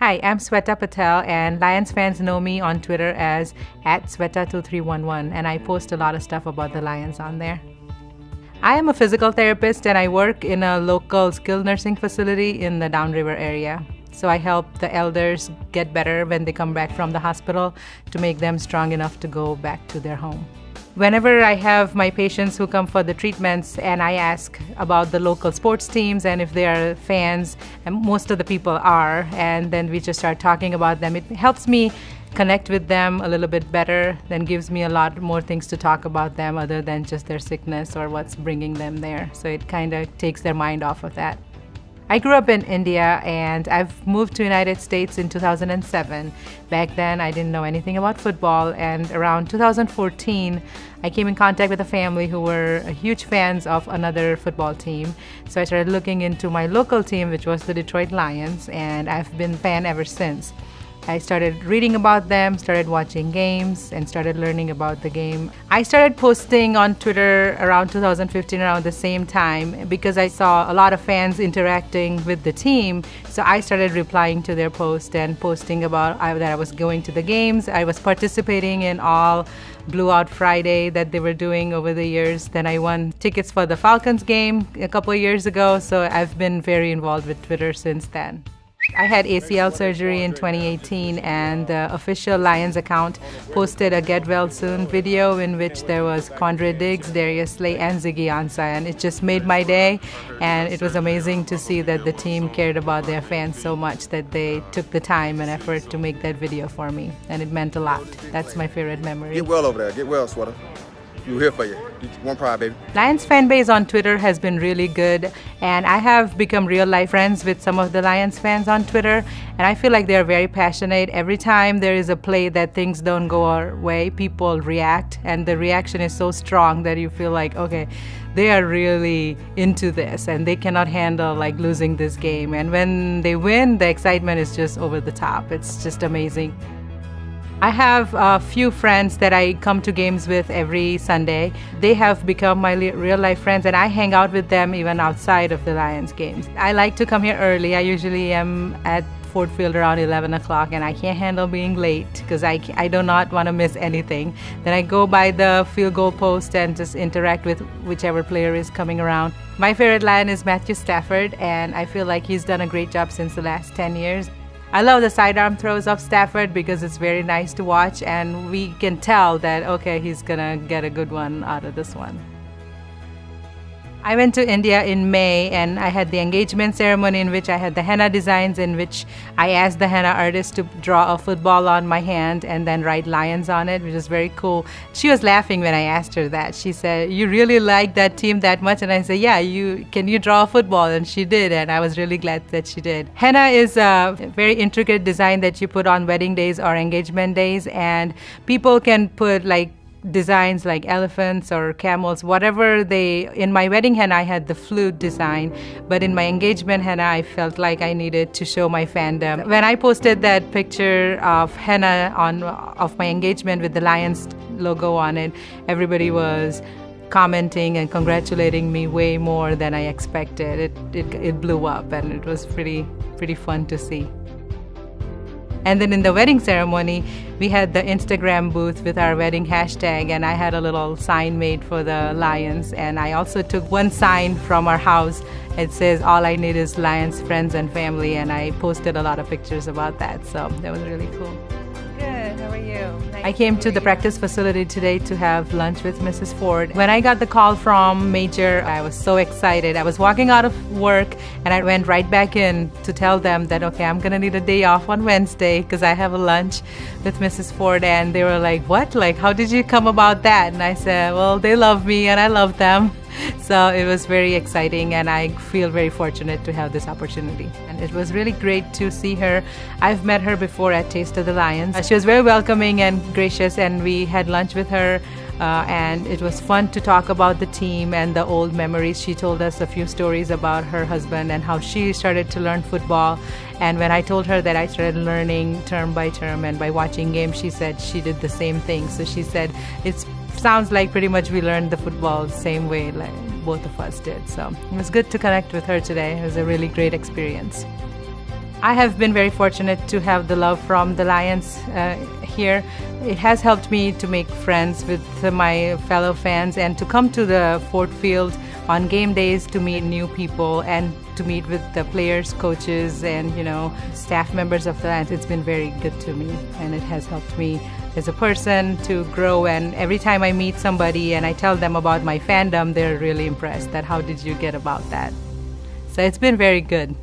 Hi, I'm Sweta Patel, and Lions fans know me on Twitter as @Sweta2311, and I post a lot of stuff about the Lions on there. I am a physical therapist, and I work in a local skilled nursing facility in the Downriver area. So I help the elders get better when they come back from the hospital to make them strong enough to go back to their home. Whenever I have my patients who come for the treatments and I ask about the local sports teams and if they are fans, and most of the people are, and then we just start talking about them, it helps me connect with them a little bit better, then gives me a lot more things to talk about them other than just their sickness or what's bringing them there. So it kind of takes their mind off of that. I grew up in India and I've moved to the United States in 2007. Back then I didn't know anything about football, and around 2014 I came in contact with a family who were huge fans of another football team. So I started looking into my local team, which was the Detroit Lions, and I've been a fan ever since. I started reading about them, started watching games, and started learning about the game. I started posting on Twitter around 2015, around the same time, because I saw a lot of fans interacting with the team. So I started replying to their post and posting about that I was going to the games. I was participating in all Blue Out Friday that they were doing over the years. Then I won tickets for the Falcons game a couple of years ago. So I've been very involved with Twitter since then. I had ACL surgery in 2018, and the official Lions account posted a Get Well Soon video in which there was Quandre Diggs, Darius Slay, and Ziggy Ansah, and it just made my day. And it was amazing to see that the team cared about their fans so much that they took the time and effort to make that video for me, and it meant a lot. That's my favorite memory. Get well over there. Get well, Sweta. We're here for you. One pride, baby. Lions fan base on Twitter has been really good, and I have become real life friends with some of the Lions fans on Twitter, and I feel like they're very passionate. Every time there is a play that things don't go our way, people react, and the reaction is so strong that you feel like, okay, they are really into this and they cannot handle like losing this game. And when they win, the excitement is just over the top. It's just amazing. I have a few friends that I come to games with every Sunday. They have become my real life friends, and I hang out with them even outside of the Lions games. I like to come here early. I usually am at Ford Field around 11 o'clock, and I can't handle being late because I do not want to miss anything. Then I go by the field goal post and just interact with whichever player is coming around. My favorite Lion is Matthew Stafford, and I feel like he's done a great job since the last 10 years. I love the sidearm throws of Stafford because it's very nice to watch, and we can tell that, okay, he's gonna get a good one out of this one. I went to India in May, and I had the engagement ceremony in which I had the henna designs, in which I asked the henna artist to draw a football on my hand and then write Lions on it, which is very cool. She was laughing when I asked her that. She said, "You really like that team that much?" And I said, "Yeah, can you draw a football?" And she did, and I was really glad that she did. Henna is a very intricate design that you put on wedding days or engagement days, and people can put like designs like elephants or camels, whatever in my wedding henna I had the flute design, but in my engagement henna I felt like I needed to show my fandom. When I posted that picture of henna of my engagement with the Lions logo on it, everybody was commenting and congratulating me way more than I expected. It blew up, and it was pretty fun to see. And then in the wedding ceremony, we had the Instagram booth with our wedding hashtag, and I had a little sign made for the Lions. And I also took one sign from our house. It says, "All I need is Lions, friends, and family," and I posted a lot of pictures about that. So that was really cool. Good, how are you? I came to the practice facility today to have lunch with Mrs. Ford. When I got the call from Major, I was so excited. I was walking out of work and I went right back in to tell them that, okay, I'm gonna need a day off on Wednesday because I have a lunch with Mrs. Ford. And they were like, "What? Like, how did you come about that?" And I said, "Well, they love me and I love them." So it was very exciting, and I feel very fortunate to have this opportunity. And it was really great to see her. I've met her before at Taste of the Lions. She was very welcoming and gracious, and we had lunch with her. And it was fun to talk about the team and the old memories. She told us a few stories about her husband and how she started to learn football. And when I told her that I started learning term by term and by watching games, she said she did the same thing. So she said it sounds like pretty much we learned the football the same way, like both of us did. So it was good to connect with her today. It was a really great experience. I have been very fortunate to have the love from the Lions here. It has helped me to make friends with my fellow fans and to come to the Ford Field on game days to meet new people and to meet with the players, coaches, and staff members of the Lions. It's been very good to me, and it has helped me as a person to grow. And every time I meet somebody and I tell them about my fandom, they're really impressed that how did you get about that. So it's been very good.